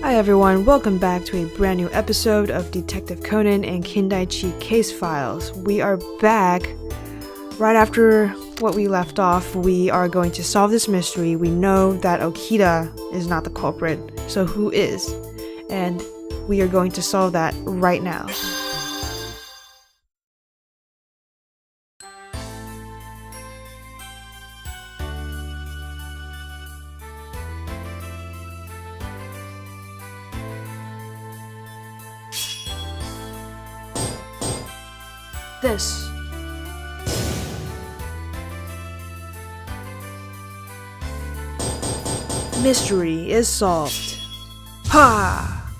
Hi everyone, welcome back to a brand new episode of Detective Conan and Kindaichi Case Files. We are back right after what we left off. We are going to solve this mystery. We know that Okita is not the culprit, so who is? And we are going to solve that right now. This mystery is solved. Ha!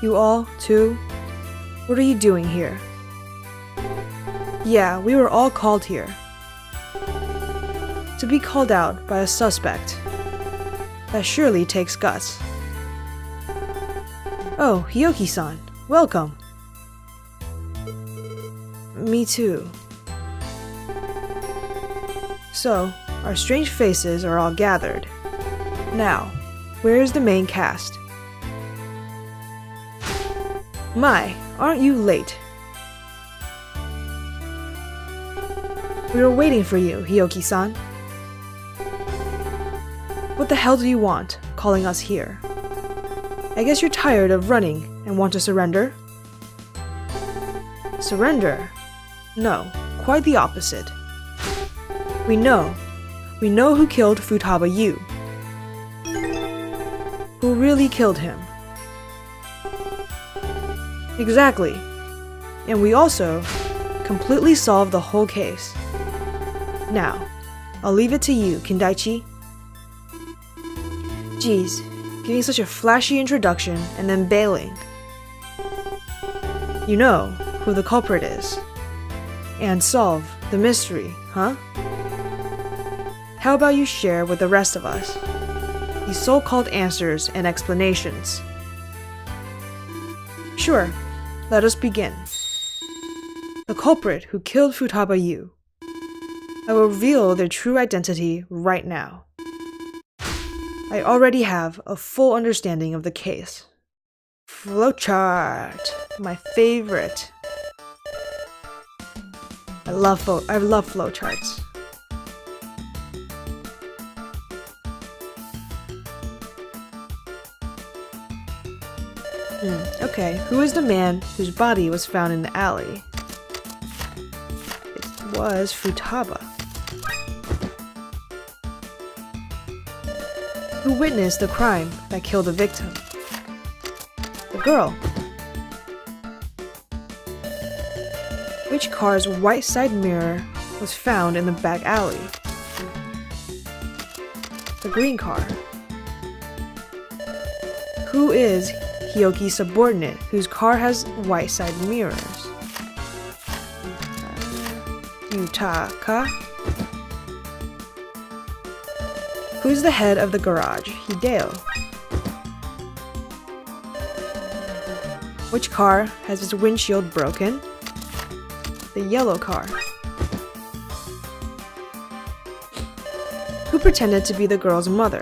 You all, too? What are you doing here? Yeah, we were all called here. To be called out by a suspect. That surely takes guts. Oh, Hyoki-san, welcome. Me too. So, our strange faces are all gathered. Now, where is the main cast? My, aren't you late? We were waiting for you, Hyoki-san. What the hell do you want, calling us here? I guess you're tired of running and want to surrender? Surrender? No, quite the opposite. We know who killed Futaba You. Who really killed him. Exactly. And we also completely solved the whole case. Now, I'll leave it to you, Kindaichi. Geez, giving such a flashy introduction and then bailing. You know who the culprit is. And solve the mystery, huh? How about you share with the rest of us these so-called answers and explanations? Sure, let us begin. The culprit who killed Futaba You. I will reveal their true identity right now. I already have a full understanding of the case. Flowchart, my favorite. I love flowcharts. Okay, who is the man whose body was found in the alley? It was Futaba. Who witnessed the crime that killed the victim? The girl. Which car's white side mirror was found in the back alley? The green car. Who is Hyoki's subordinate whose car has white side mirrors? Yutaka. Who's the head of the garage? Hideo. Which car has its windshield broken? The yellow car. Who pretended to be the girl's mother?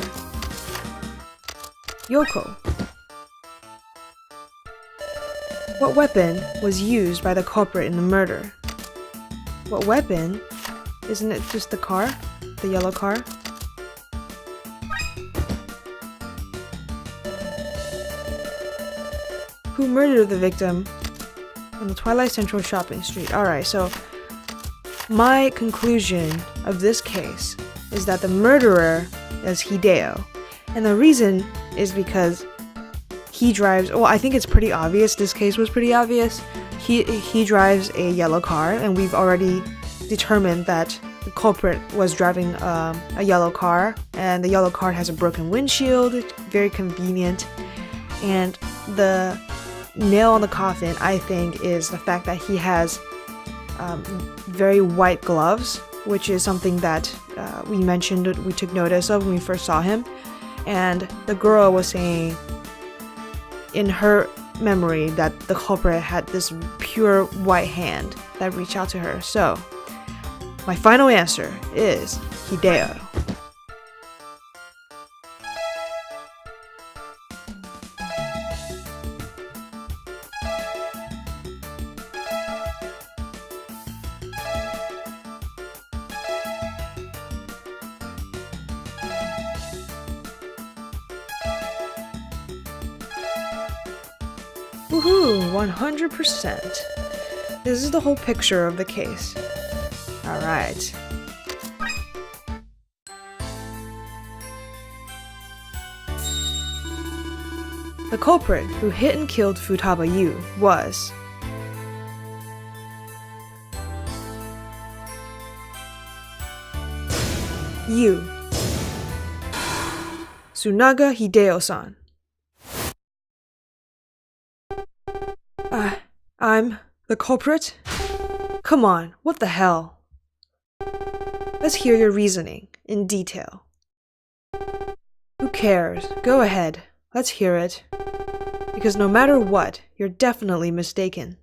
Yoko. What weapon was used by the culprit in the murder? What weapon? Isn't it just the car? The yellow car? Who murdered the victim on the Twilight Central shopping street? Alright, so my conclusion of this case is that the murderer is Hideo. And the reason is because he drives, well, I think it's pretty obvious, this case was pretty obvious. He drives a yellow car, and we've already determined that the culprit was driving a yellow car, and the yellow car has a broken windshield, very convenient. And the nail on the coffin, I think, is the fact that he has very white gloves, which is something that we took notice of when we first saw him. And the girl was saying in her memory that the culprit had this pure white hand that reached out to her. So my final answer is Hideo. Woohoo, 100%. This is the whole picture of the case. Alright. The culprit who hit and killed Futaba You was You, Tsunaga Hideo-san. I'm the culprit? Come on, what the hell? Let's hear your reasoning in detail. Who cares? Go ahead, let's hear it. Because no matter what, you're definitely mistaken.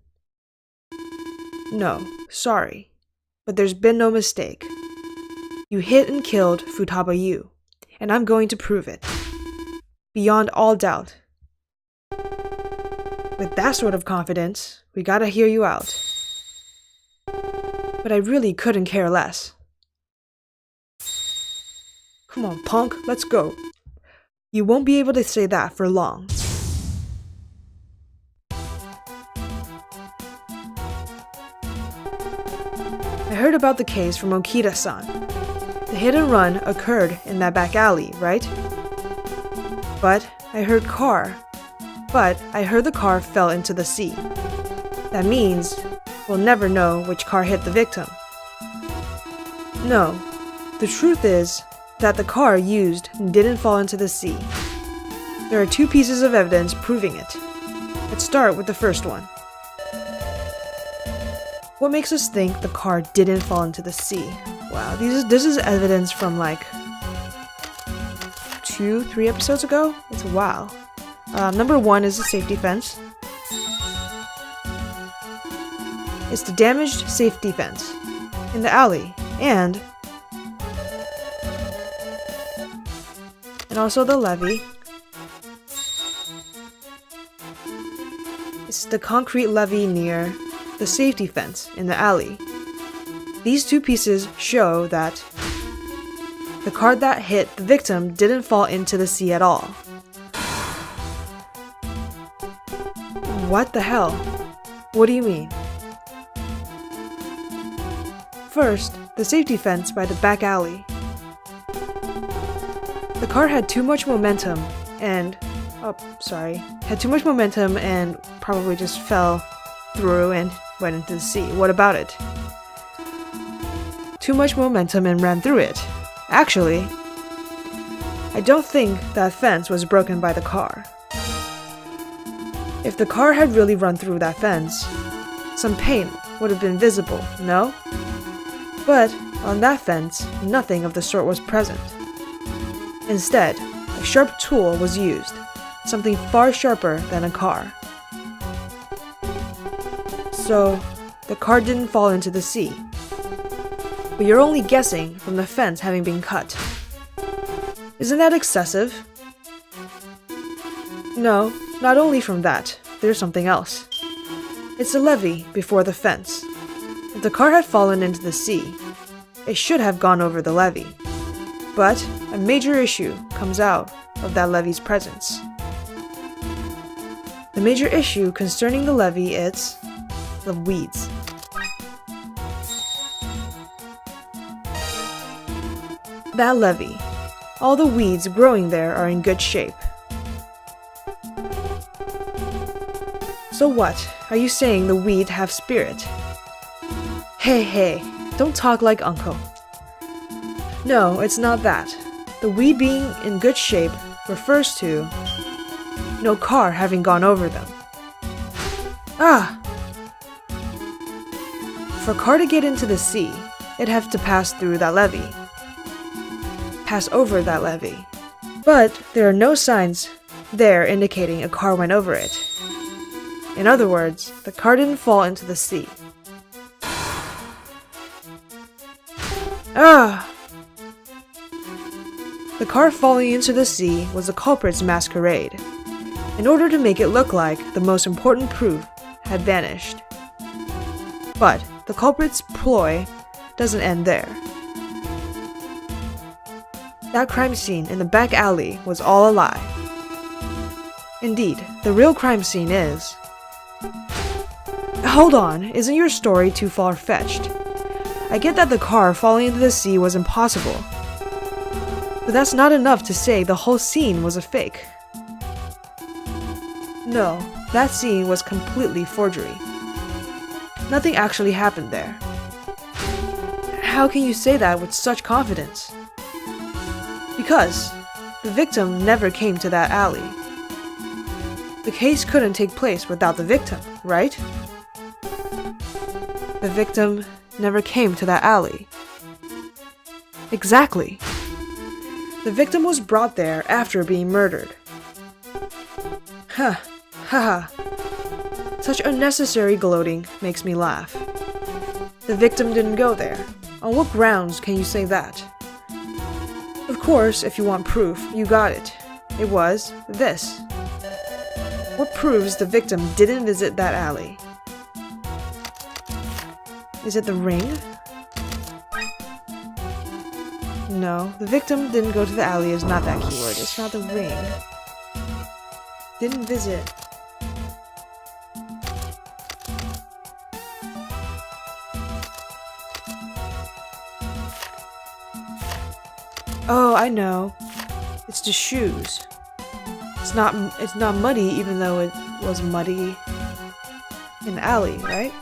No, sorry, but there's been no mistake. You hit and killed Futaba You, and I'm going to prove it. Beyond all doubt. With that sort of confidence, we gotta hear you out. But I really couldn't care less. Come on, punk, let's go. You won't be able to say that for long. I heard about the case from Okita-san. The hit and run occurred in that back alley, right? But I heard the car fell into the sea. That means we'll never know which car hit the victim. No, the truth is that the car used didn't fall into the sea. There are two pieces of evidence proving it. Let's start with the first one. What makes us think the car didn't fall into the sea? Wow, this is evidence from like 2-3 episodes ago? It's wow. Number one is the safety fence. It's the damaged safety fence in the alley, and also the levee. It's the concrete levee near the safety fence in the alley. These two pieces show that the car that hit the victim didn't fall into the sea at all. What the hell? What do you mean? First, the safety fence by the back alley. The car had too much momentum and probably just fell through and went into the sea. What about it? Too much momentum and ran through it. Actually, I don't think that fence was broken by the car. If the car had really run through that fence, some paint would have been visible, no? But on that fence, nothing of the sort was present. Instead, a sharp tool was used, something far sharper than a car. So, the car didn't fall into the sea. But you're only guessing from the fence having been cut. Isn't that excessive? No, not only from that, there's something else. It's the levee before the fence. If the car had fallen into the sea, it should have gone over the levee. But a major issue comes out of that levee's presence. The major issue concerning the levee is the weeds. That levee, all the weeds growing there are in good shape. So what? Are you saying the weed have spirit? Hey, don't talk like uncle. No, it's not that. The weed being in good shape refers to no car having gone over them. For a car to get into the sea, it'd have to pass through that levee. Pass over that levee. But there are no signs there indicating a car went over it. In other words, the car didn't fall into the sea. Ah! The car falling into the sea was the culprit's masquerade, in order to make it look like the most important proof had vanished. But the culprit's ploy doesn't end there. That crime scene in the back alley was all a lie. Indeed, the real crime scene is... Hold on, isn't your story too far-fetched? I get that the car falling into the sea was impossible, but that's not enough to say the whole scene was a fake. No, that scene was completely forgery. Nothing actually happened there. How can you say that with such confidence? Because the victim never came to that alley. The case couldn't take place without the victim, right? The victim never came to that alley. Exactly. The victim was brought there after being murdered. Huh. Haha. Such unnecessary gloating makes me laugh. The victim didn't go there. On what grounds can you say that? Of course, if you want proof, you got it. It was this. What proves the victim didn't visit that alley? Is it the ring? No, the victim didn't go to the alley is not that keyword. It's not the ring. Didn't visit. Oh, I know. It's the shoes. It's not muddy, even though it was muddy in the alley, right?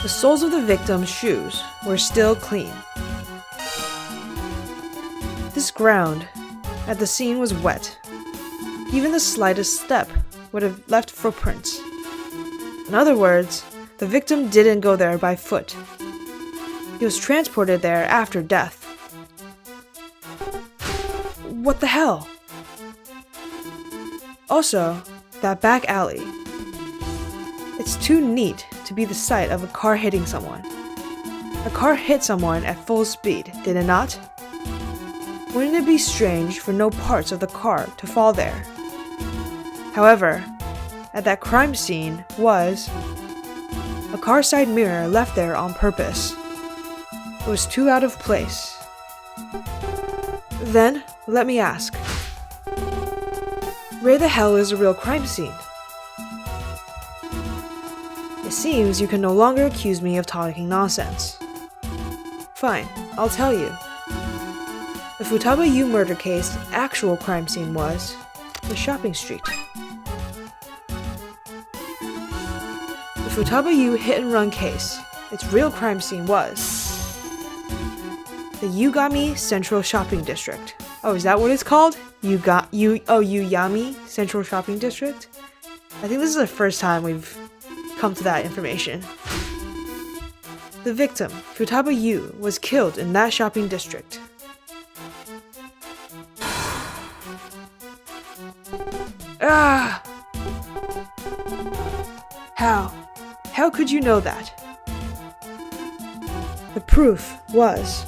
The soles of the victim's shoes were still clean. This ground at the scene was wet. Even the slightest step would have left footprints. In other words, the victim didn't go there by foot. He was transported there after death. What the hell? Also, that back alley. It's too neat to be the site of a car hitting someone. A car hit someone at full speed, did it not? Wouldn't it be strange for no parts of the car to fall there? However, at that crime scene was a car side mirror left there on purpose. It was too out of place. Then, let me ask, where the hell is a real crime scene? It seems you can no longer accuse me of talking nonsense. Fine, I'll tell you. The Futaba You murder case actual crime scene was the shopping street. The Futaba You hit and run case, its real crime scene was the Yugami Central Shopping District. Oh, is that what it's called? Yugami Central Shopping District? I think this is the first time we've come to that information. The victim, Futaba You, was killed in that shopping district. Ah! How could you know that? The proof was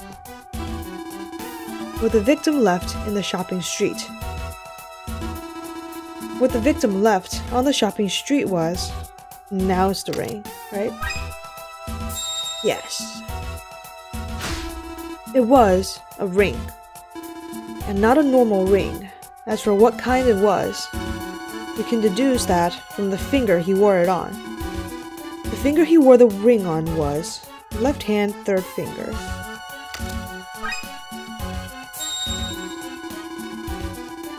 what the victim left in the shopping street. What the victim left on the shopping street was, now it's the ring, right? Yes. It was a ring, and not a normal ring. As for what kind it was, we can deduce that from the finger he wore it on. The finger he wore the ring on was the left hand third finger.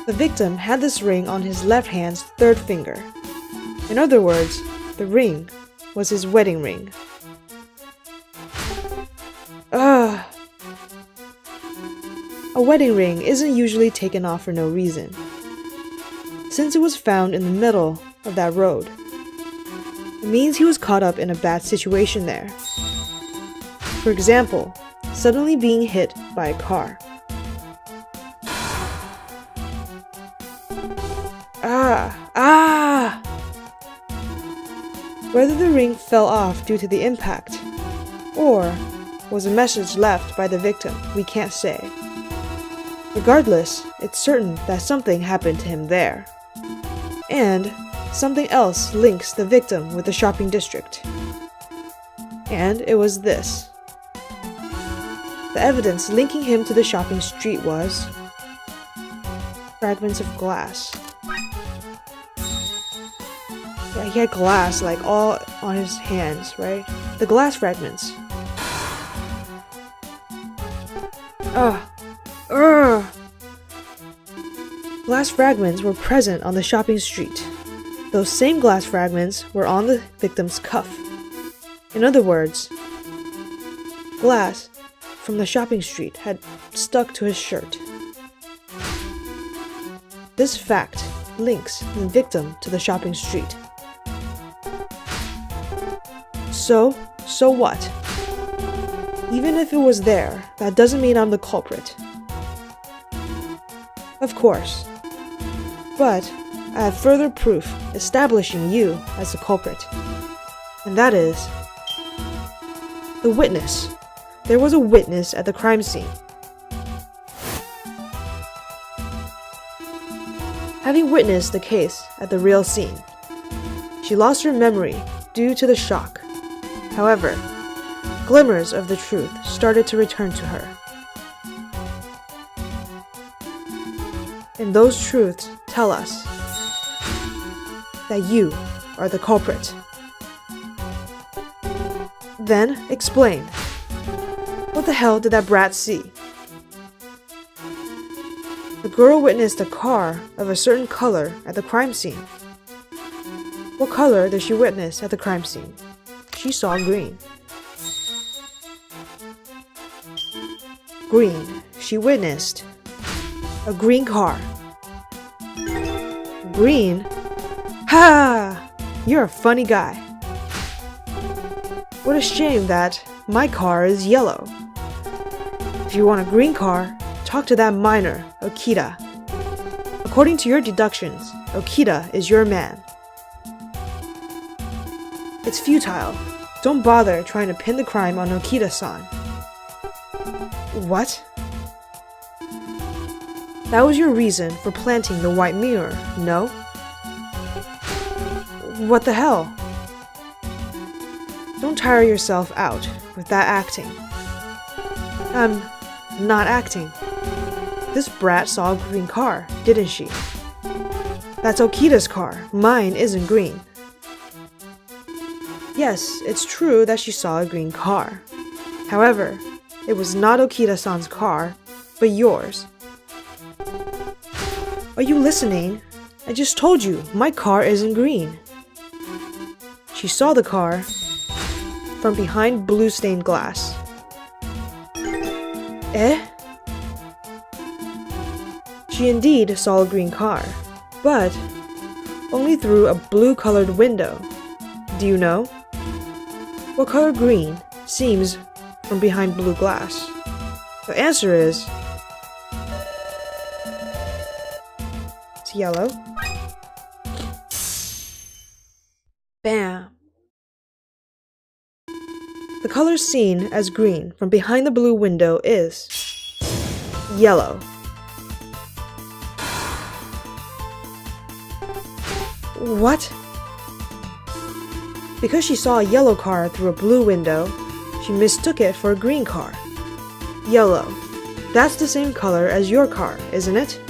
The victim had this ring on his left hand's third finger. In other words, the ring was his wedding ring. A wedding ring isn't usually taken off for no reason, since it was found in the middle of that road. It means he was caught up in a bad situation there. For example, suddenly being hit by a car. Whether the ring fell off due to the impact Or was a message left by the victim? We can't say. Regardless, it's certain that something happened to him there. And something else links the victim with the shopping district. And it was this. The evidence linking him to the shopping street was fragments of glass. Yeah, he had glass like all on his hands, right? The glass fragments. Glass fragments were present on the shopping street. Those same glass fragments were on the victim's cuff. In other words, glass from the shopping street had stuck to his shirt. This fact links the victim to the shopping street. So what? Even if it was there, that doesn't mean I'm the culprit. Of course. But I have further proof establishing you as the culprit. And that is the witness. There was a witness at the crime scene. Having witnessed the case at the real scene, she lost her memory due to the shock. However, glimmers of the truth started to return to her. And those truths tell us that you are the culprit. Then explain. What the hell did that brat see? The girl witnessed a car of a certain color at the crime scene. What color did she witness at the crime scene? She saw green. Green. She witnessed a green car. Green? Ha! You're a funny guy. What a shame that my car is yellow. If you want a green car, talk to that miner, Okita. According to your deductions, Okita is your man. It's futile. Don't bother trying to pin the crime on Okita-san. What? That was your reason for planting the white mirror, no? What the hell? Don't tire yourself out with that acting. I'm not acting. This brat saw a green car, didn't she? That's Okita's car. Mine isn't green. Yes, it's true that she saw a green car. However, it was not Okita-san's car, but yours. Are you listening? I just told you, my car isn't green. She saw the car from behind blue stained glass. Eh? She indeed saw a green car, but only through a blue colored window. Do you know? What color green seems from behind blue glass? The answer is it's yellow. Bam! The color seen as green from behind the blue window is yellow. What? Because she saw a yellow car through a blue window, she mistook it for a green car. Yellow. That's the same color as your car, isn't it?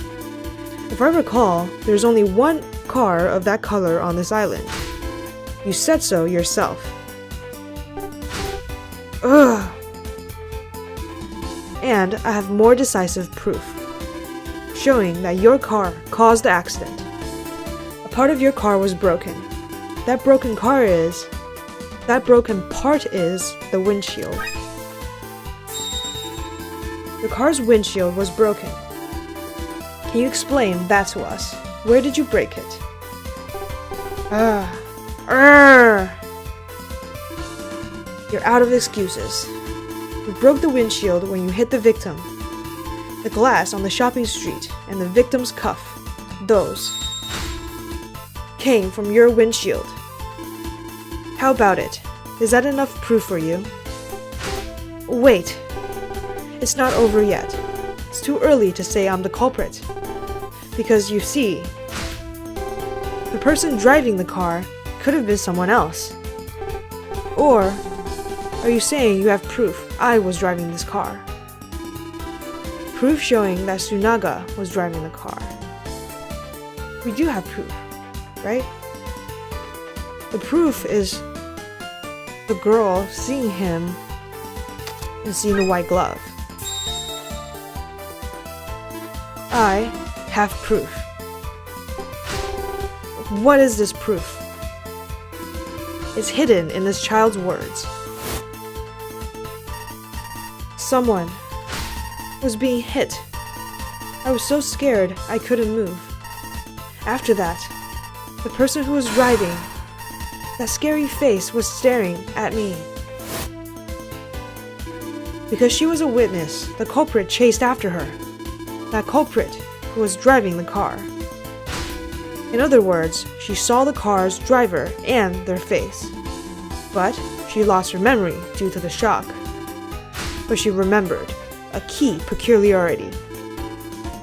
If I recall, there's only one car of that color on this island. You said so yourself. Ugh. And I have more decisive proof, showing that your car caused the accident. A part of your car was broken. That broken part is the windshield. The car's windshield was broken. Can you explain that to us? Where did you break it? You're out of excuses. You broke the windshield when you hit the victim. The glass on the shopping street and the victim's cuff, those came from your windshield. How about it? Is that enough proof for you? Wait. It's not over yet. It's too early to say I'm the culprit. Because you see, the person driving the car could have been someone else. Or, are you saying you have proof I was driving this car? Proof showing that Tsunaga was driving the car. We do have proof, right? The proof is the girl seeing him and seeing the white glove. I have proof. What is this proof? It's hidden in this child's words. Someone was being hit. I was so scared I couldn't move. After that, the person who was driving, that scary face was staring at me. Because she was a witness, the culprit chased after her. That culprit who was driving the car. In other words, she saw the car's driver and their face. But she lost her memory due to the shock. But she remembered a key peculiarity.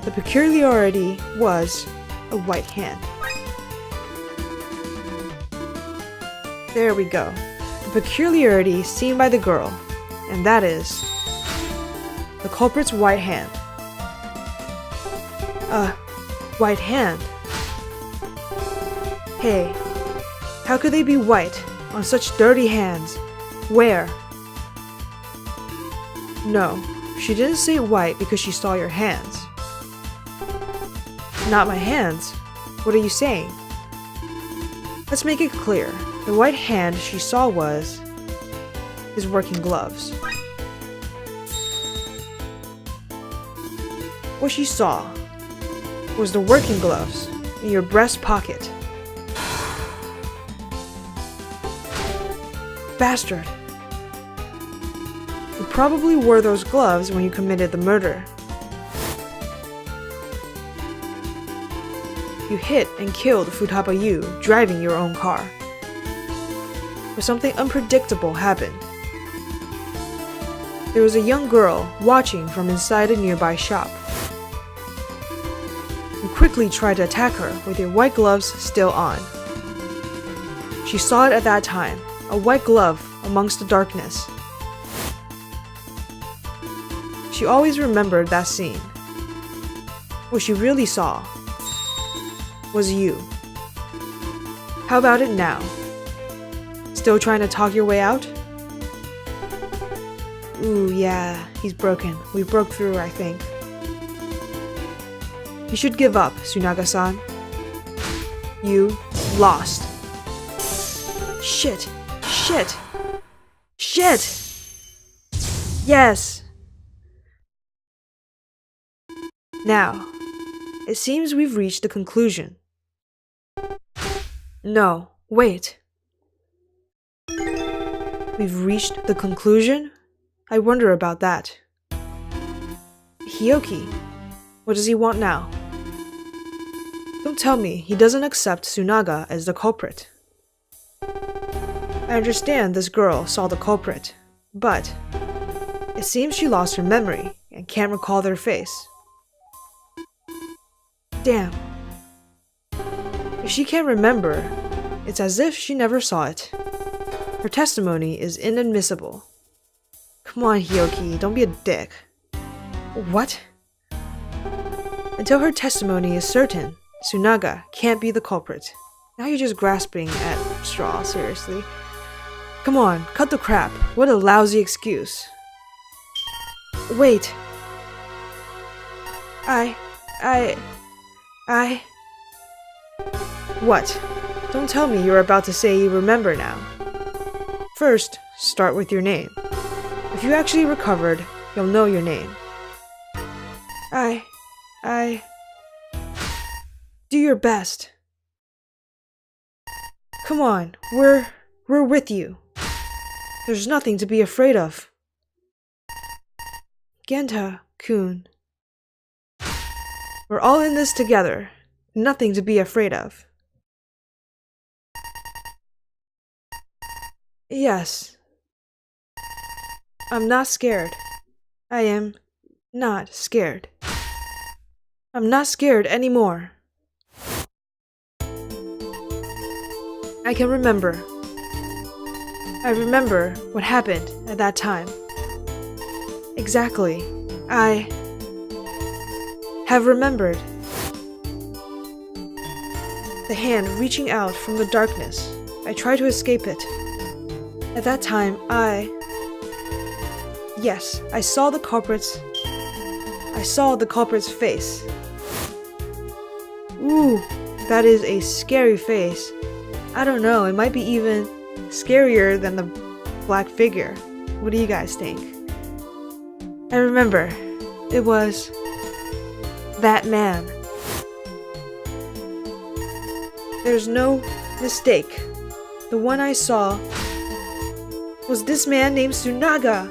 The peculiarity was a white hand. There we go. The peculiarity seen by the girl, and that is the culprit's white hand. White hand. Hey, how could they be white on such dirty hands? Where? No, she didn't say white because she saw your hands. Not my hands? What are you saying? Let's make it clear. The white hand she saw was his working gloves. What she saw was the working gloves in your breast pocket. Bastard! You probably wore those gloves when you committed the murder. You hit and killed Futaba You driving your own car. But something unpredictable happened. There was a young girl watching from inside a nearby shop. You quickly tried to attack her with your white gloves still on. She saw it at that time, a white glove amongst the darkness. She always remembered that scene. What she really saw was you. How about it now? Still trying to talk your way out? Ooh, yeah, he's broken. We broke through, I think. You should give up, Tsunaga-san. You lost. Shit! Shit! Shit! Yes! Now, it seems we've reached a conclusion. No, wait. We've reached the conclusion? I wonder about that. Hioki, what does he want now? Don't tell me he doesn't accept Tsunaga as the culprit. I understand this girl saw the culprit, but it seems she lost her memory and can't recall their face. Damn. If she can't remember, it's as if she never saw it. Her testimony is inadmissible. Come on, Hioki, don't be a dick. What? Until her testimony is certain, Tsunaga can't be the culprit. Now you're just grasping at straw, seriously. Come on, cut the crap. What a lousy excuse. Wait. What? Don't tell me you're about to say you remember now. First, start with your name. If you actually recovered, you'll know your name. Do your best. Come on, we're with you. There's nothing to be afraid of. Genta-kun. We're all in this together. Nothing to be afraid of. Yes. I'm not scared. I am not scared. I'm not scared anymore. I can remember. I remember what happened at that time. Exactly. I have remembered. The hand reaching out from the darkness. I try to escape it. At that time, Yes, I saw the culprit's face. Ooh, that is a scary face. I don't know, it might be even scarier than the black figure. What do you guys think? I remember, it was that man. There's no mistake. The one I saw was this man named Tsunaga.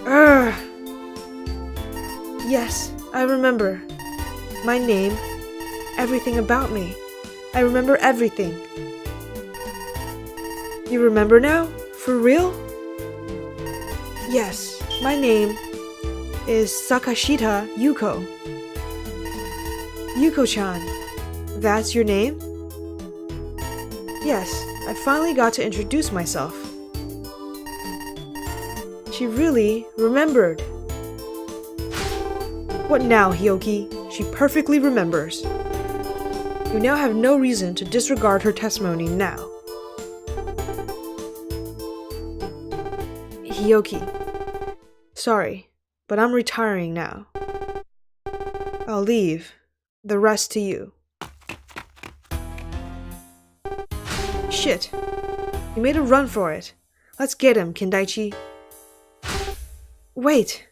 Urgh. Yes, I remember. My name, everything about me. I remember everything. You remember now? For real? Yes, my name is Sakashita Yuko. Yuko-chan. That's your name? Yes, I finally got to introduce myself. She really remembered. What now, Hioki? She perfectly remembers. You now have no reason to disregard her testimony now. Hioki. Sorry, but I'm retiring now. I'll leave. The rest to you. Shit. You made a run for it. Let's get him, Kindaichi. Wait.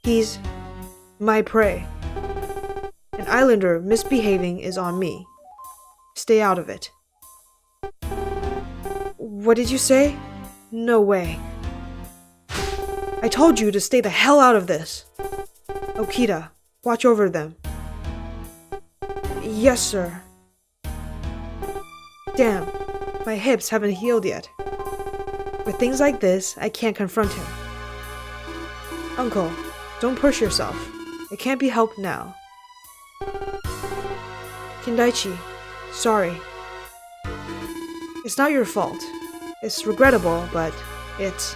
He's my prey. An islander misbehaving is on me. Stay out of it. What did you say? No way. I told you to stay the hell out of this. Okita, watch over them. Yes, sir. Damn, my hips haven't healed yet. With things like this, I can't confront him. Uncle, don't push yourself. It can't be helped now. Kindaichi, sorry. It's not your fault. It's regrettable, but it's...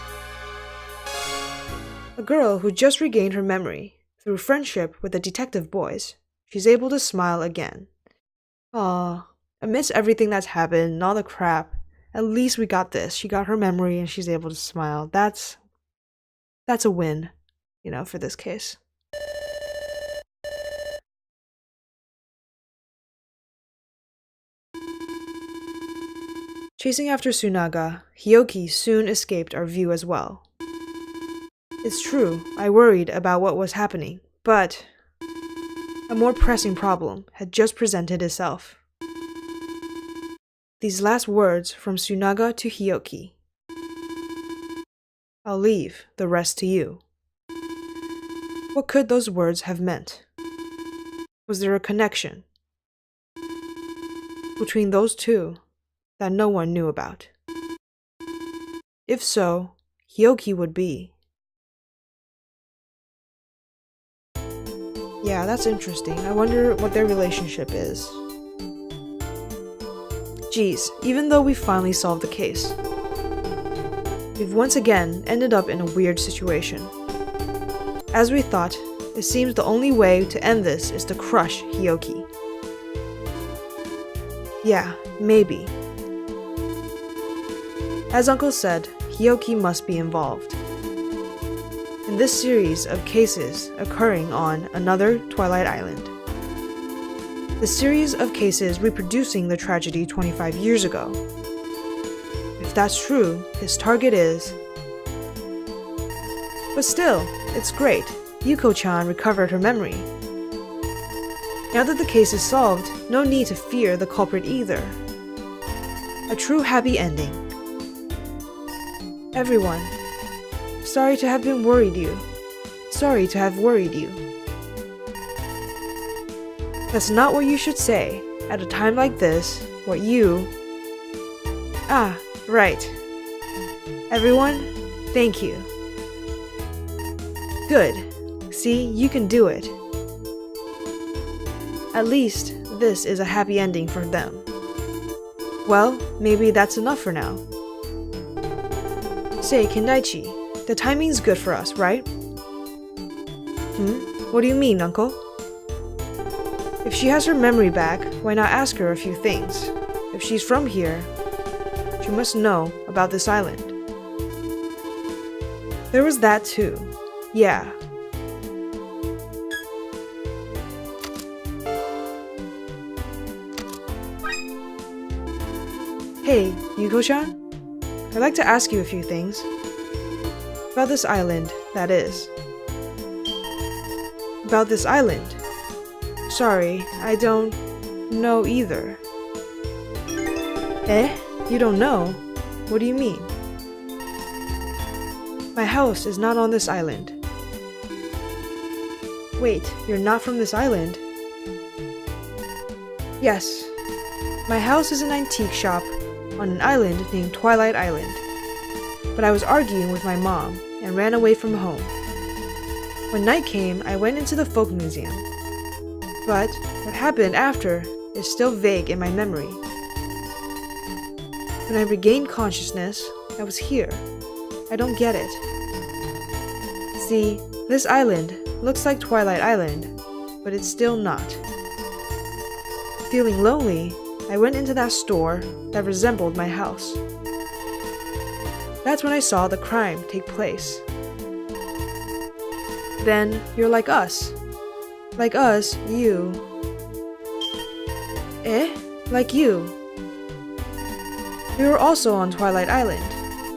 A girl who just regained her memory through friendship with the detective boys. She's able to smile again. Aww, amidst everything that's happened and all the crap, at least we got this. She got her memory and she's able to smile. That's a win, you know, for this case. Chasing after Tsunaga, Hioki soon escaped our view as well. It's true, I worried about what was happening, but a more pressing problem had just presented itself. These last words from Tsunaga to Hioki. I'll leave the rest to you. What could those words have meant? Was there a connection between those two that no one knew about? If so, Hioki would be. Yeah, that's interesting. I wonder what their relationship is. Geez, even though we finally solved the case, we've once again ended up in a weird situation. As we thought, it seems the only way to end this is to crush Hioki. Yeah, maybe. As Uncle said, Hioki must be involved. In this series of cases occurring on another Twilight Island. The series of cases reproducing the tragedy 25 years ago. If that's true, his target is... But still, it's great. Yuko-chan recovered her memory. Now that the case is solved, no need to fear the culprit either. A true happy ending. Everyone, sorry to have been worried you. Sorry to have worried you. That's not what you should say at a time like this, what you... Ah, Right. Everyone, thank you. Good. See, you can do it. At least, this is a happy ending for them. Well, maybe that's enough for now. Say, Kindaichi, the timing's good for us, right? What do you mean, Uncle? If she has her memory back, why not ask her a few things? If she's from here, she must know about this island. There was that too. Yeah. Hey, Yuko-chan? I'd like to ask you a few things. About this island, that is. About this island. Sorry, I don't know either. Eh? You don't know? What do you mean? My house is not on this island. Wait, you're not from this island? Yes. My house is an antique shop on an island named Twilight Island. But I was arguing with my mom and ran away from home. When night came, I went into the folk museum. But what happened after is still vague in my memory. When I regained consciousness, I was here. I don't get it. See, this island looks like Twilight Island, but it's still not. Feeling lonely, I went into that store that resembled my house. That's when I saw the crime take place. Then you're like us. Like us, you. Eh? Like you. We were also on Twilight Island,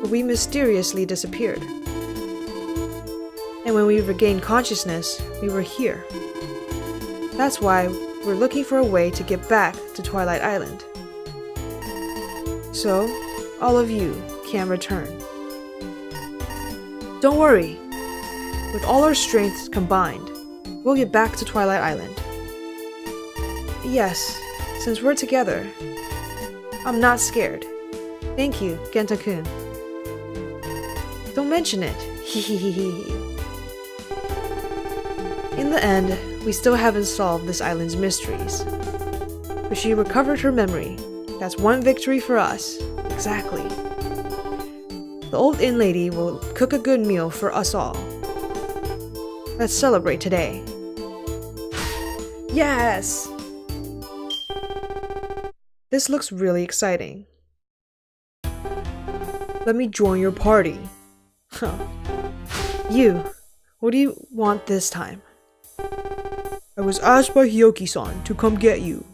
but we mysteriously disappeared. And when we regained consciousness, we were here. That's why we're looking for a way to get back to Twilight Island. So, all of you can return. Don't worry. With all our strengths combined, we'll get back to Twilight Island. Yes, since we're together, I'm not scared. Thank you, Genta-kun. Don't mention it. Hehehehe. In the end, we still haven't solved this island's mysteries. But she recovered her memory. That's one victory for us. Exactly. The old inn lady will cook a good meal for us all. Let's celebrate today. Yes! This looks really exciting. Let me join your party. Huh. You, what do you want this time? I was asked by Hyoki-san to come get you.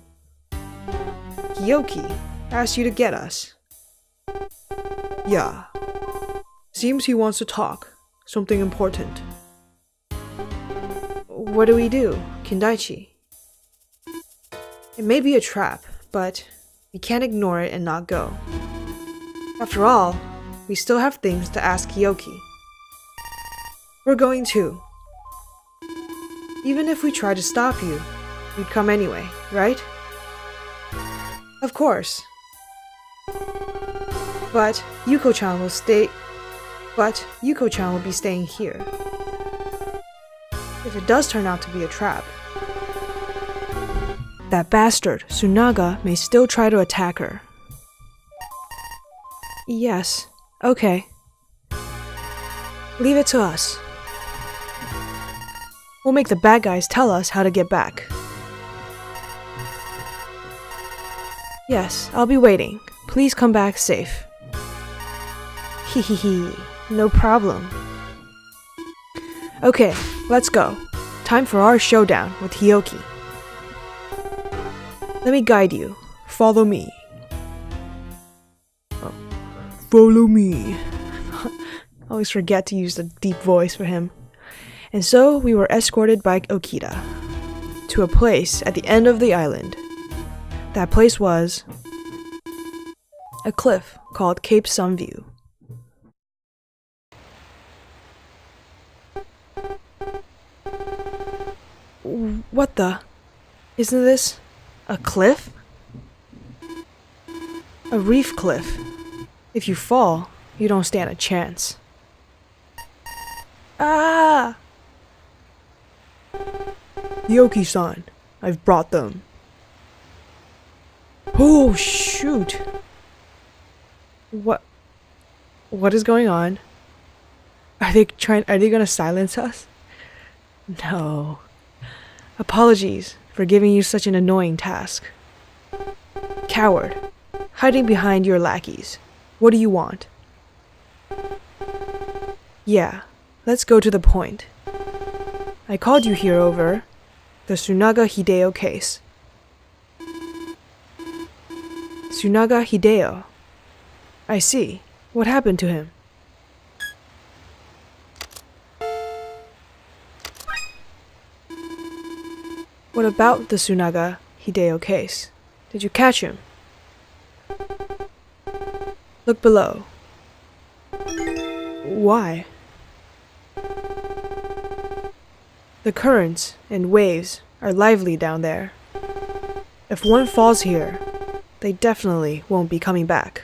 Hyoki asked you to get us? Yeah. Seems he wants to talk. Something important. What do we do, Kindaichi? It may be a trap, but we can't ignore it and not go. After all, we still have things to ask Hyoki. We're going too. Even if we try to stop you, you'd come anyway, right? Of course. But Yuko-chan will be staying here. If it does turn out to be a trap, that bastard, Tsunaga, may still try to attack her. Yes, okay. Leave it to us. We'll make the bad guys tell us how to get back. Yes, I'll be waiting. Please come back safe. Hehehe, no problem. Okay, let's go. Time for our showdown with Hyoki. Let me guide you. Follow me. Follow me. I always forget to use the deep voice for him. And so we were escorted by Okita to a place at the end of the island. That place was a cliff called Cape Sunview. What the? Isn't this a cliff? A reef cliff. If you fall, you don't stand a chance. Ah! Yoki-san, I've brought them. Oh, shoot! What is going on? Are they gonna silence us? No. Apologies for giving you such an annoying task. Coward, hiding behind your lackeys. What do you want? Yeah, let's go to the point. I called you here over the Tsunaga Hideo case. Tsunaga Hideo. I see. What happened to him? What about the Tsunaga Hideo case? Did you catch him? Look below. Why? The currents and waves are lively down there. If one falls here, they definitely won't be coming back.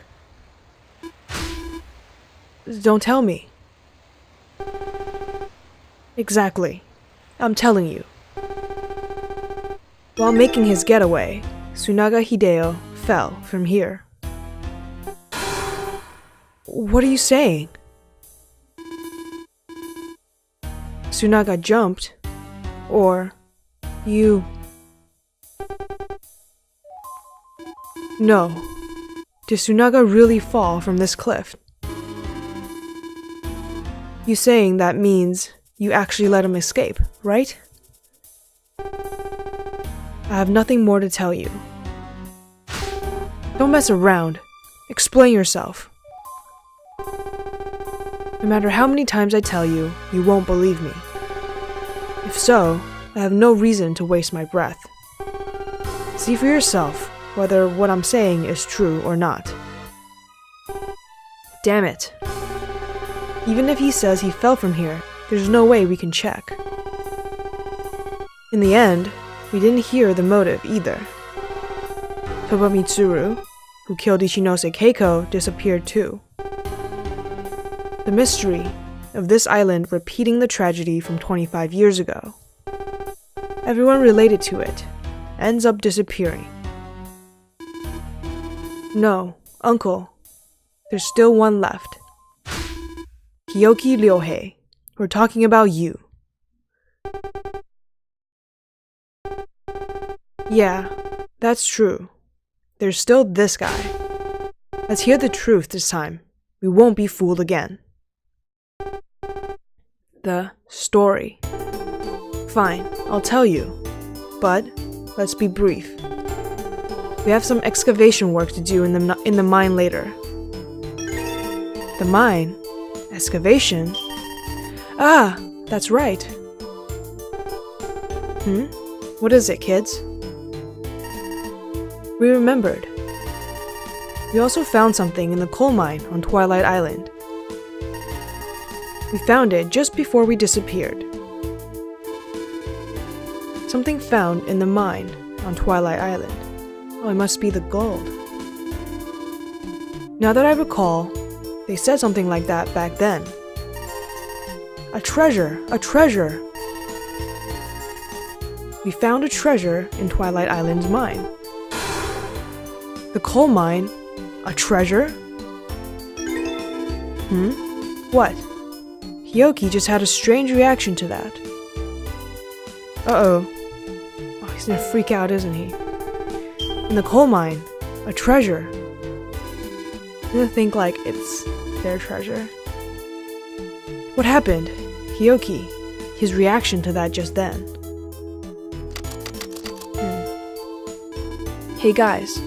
Don't tell me. Exactly. I'm telling you. While making his getaway, Tsunaga Hideo fell from here. What are you saying? Tsunaga jumped, or you... No. Did Tsunaga really fall from this cliff? You saying that means you actually let him escape, right? I have nothing more to tell you. Don't mess around. Explain yourself. No matter how many times I tell you, you won't believe me. If so, I have no reason to waste my breath. See for yourself whether what I'm saying is true or not. Damn it. Even if he says he fell from here, there's no way we can check. In the end, we didn't hear the motive either. Toba Mitsuru, who killed Ichinose Keiko, disappeared too. The mystery of this island repeating the tragedy from 25 years ago. Everyone related to it ends up disappearing. No, uncle, there's still one left. Kiyoki Ryohei, we're talking about you. Yeah, that's true. There's still this guy. Let's hear the truth this time. We won't be fooled again. The story. Fine, I'll tell you. But let's be brief. We have some excavation work to do in the mine later. The mine? Excavation? Ah, that's right. What is it, kids? We remembered. We also found something in the coal mine on Twilight Island. We found it just before we disappeared. Something found in the mine on Twilight Island. Oh, it must be the gold. Now that I recall, they said something like that back then. A treasure! A treasure! We found a treasure in Twilight Island's mine. The coal mine? A treasure? What? Hyoki just had a strange reaction to that. Uh-oh. Oh, he's gonna freak out, isn't he? In the coal mine, a treasure. I'm gonna think like it's their treasure. What happened? Hyoki, his reaction to that just then. Hey guys,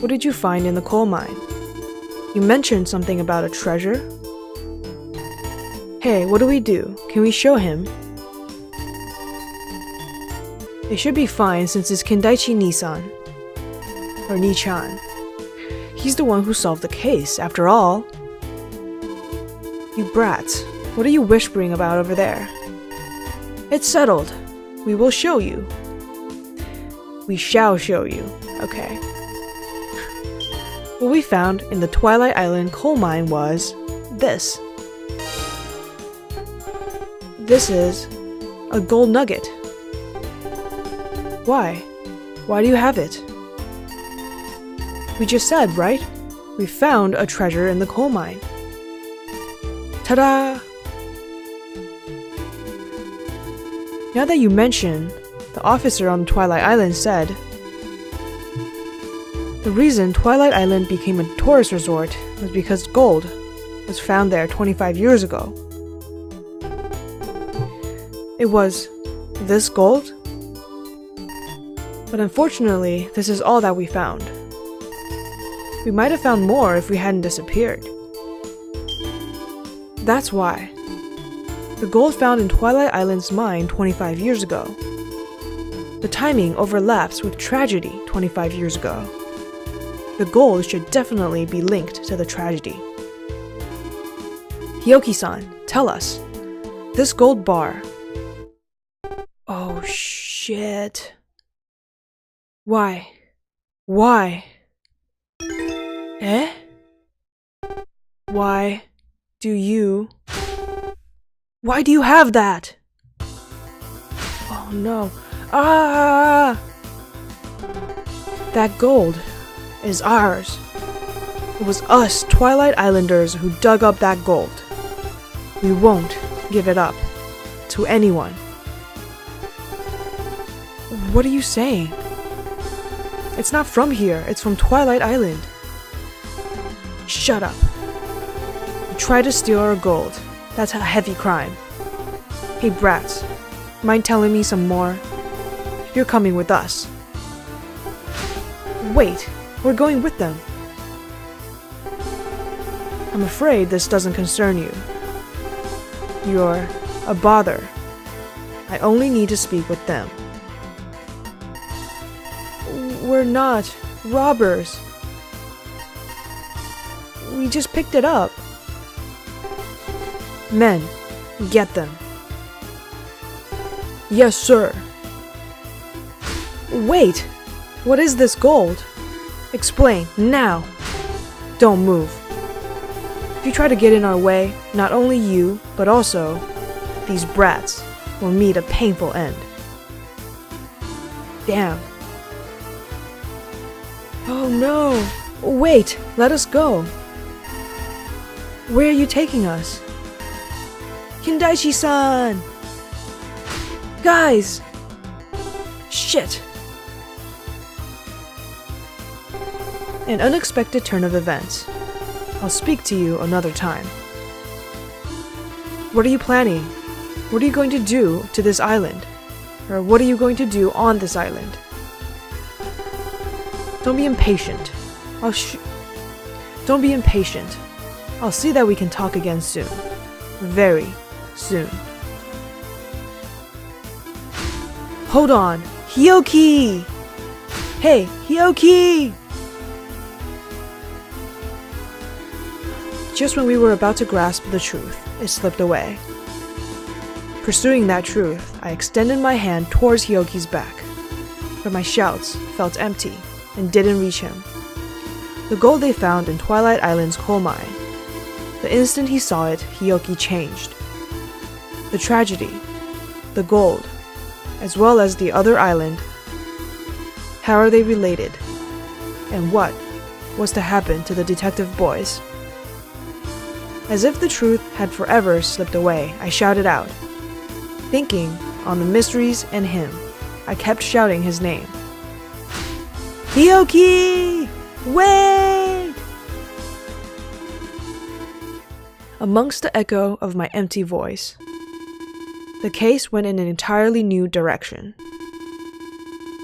what did you find in the coal mine? You mentioned something about a treasure? Hey, what do we do? Can we show him? It should be fine since it's Kindaichi Nisan. Or Ni-chan. He's the one who solved the case, after all. You brats, what are you whispering about over there? It's settled. We will show you. We shall show you. Okay. What we found in the Twilight Island coal mine was this. This is a gold nugget. Why? Why do you have it? We just said, right? We found a treasure in the coal mine. Ta-da! Now that you mention, the officer on Twilight Island said, the reason Twilight Island became a tourist resort was because gold was found there 25 years ago. It was this gold? But unfortunately, this is all that we found. We might have found more if we hadn't disappeared. That's why. The gold found in Twilight Island's mine 25 years ago. The timing overlaps with tragedy 25 years ago. The gold should definitely be linked to the tragedy. Hioki-san, tell us. This gold bar. Oh shit. Why? Why? Eh? Why do you have that? Oh no. Ah! That gold is ours. It was us Twilight Islanders who dug up that gold. We won't give it up to anyone. What are you saying? It's not from here, it's from Twilight Island. Shut up. You tried to steal our gold. That's a heavy crime. Hey brats, mind telling me some more? You're coming with us. Wait, we're going with them. I'm afraid this doesn't concern you. You're a bother. I only need to speak with them. We're not robbers. We just picked it up. Men, get them. Yes, sir. Wait! What is this gold? Explain, now! Don't move. If you try to get in our way, not only you, but also these brats will meet a painful end. Damn. Oh no! Wait! Let us go! Where are you taking us? Kindaichi-san! Guys! Shit! An unexpected turn of events. I'll speak to you another time. What are you planning? What are you going to do to this island? Or what are you going to do on this island? Don't be impatient. Don't be impatient. I'll see that we can talk again soon. Very soon. Hold on! Hioki! Hey, Hioki! Just when we were about to grasp the truth, it slipped away. Pursuing that truth, I extended my hand towards Hioki's back, but my shouts felt empty and didn't reach him. The gold they found in Twilight Island's coal mine. The instant he saw it, Hioki changed. The tragedy, the gold, as well as the other island. How are they related? And what was to happen to the detective boys? As if the truth had forever slipped away, I shouted out. Thinking on the mysteries and him, I kept shouting his name. Hioki! Wait! Amongst the echo of my empty voice, the case went in an entirely new direction.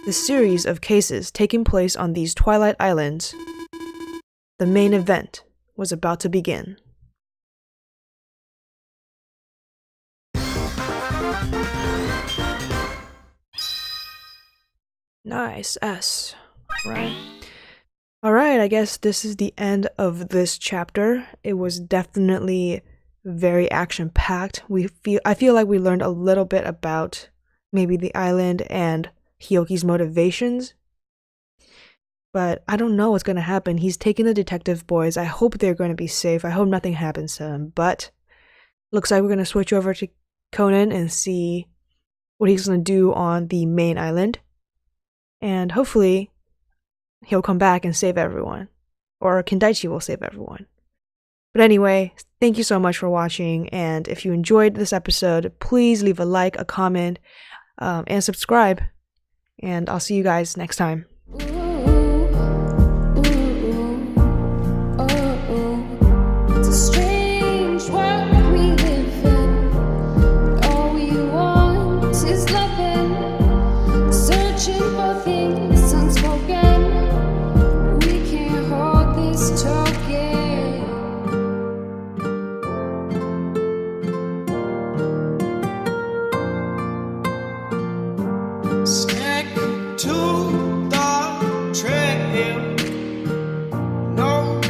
The series of cases taking place on these Twilight Islands, the main event was about to begin. Nice, S, right? Alright, I guess this is the end of this chapter. It was definitely very action-packed. I feel like we learned a little bit about maybe the island and Hioki's motivations. But I don't know what's going to happen. He's taking the detective boys. I hope they're going to be safe. I hope nothing happens to them. But looks like we're going to switch over to Conan and see what he's going to do on the main island. And hopefully he'll come back and save everyone. Or Kindaichi will save everyone. But anyway, thank you so much for watching. And if you enjoyed this episode, please leave a like, a comment, and subscribe. And I'll see you guys next time. Stick to the trail. No,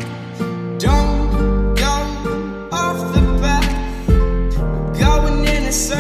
don't go off the path. Going in a circle.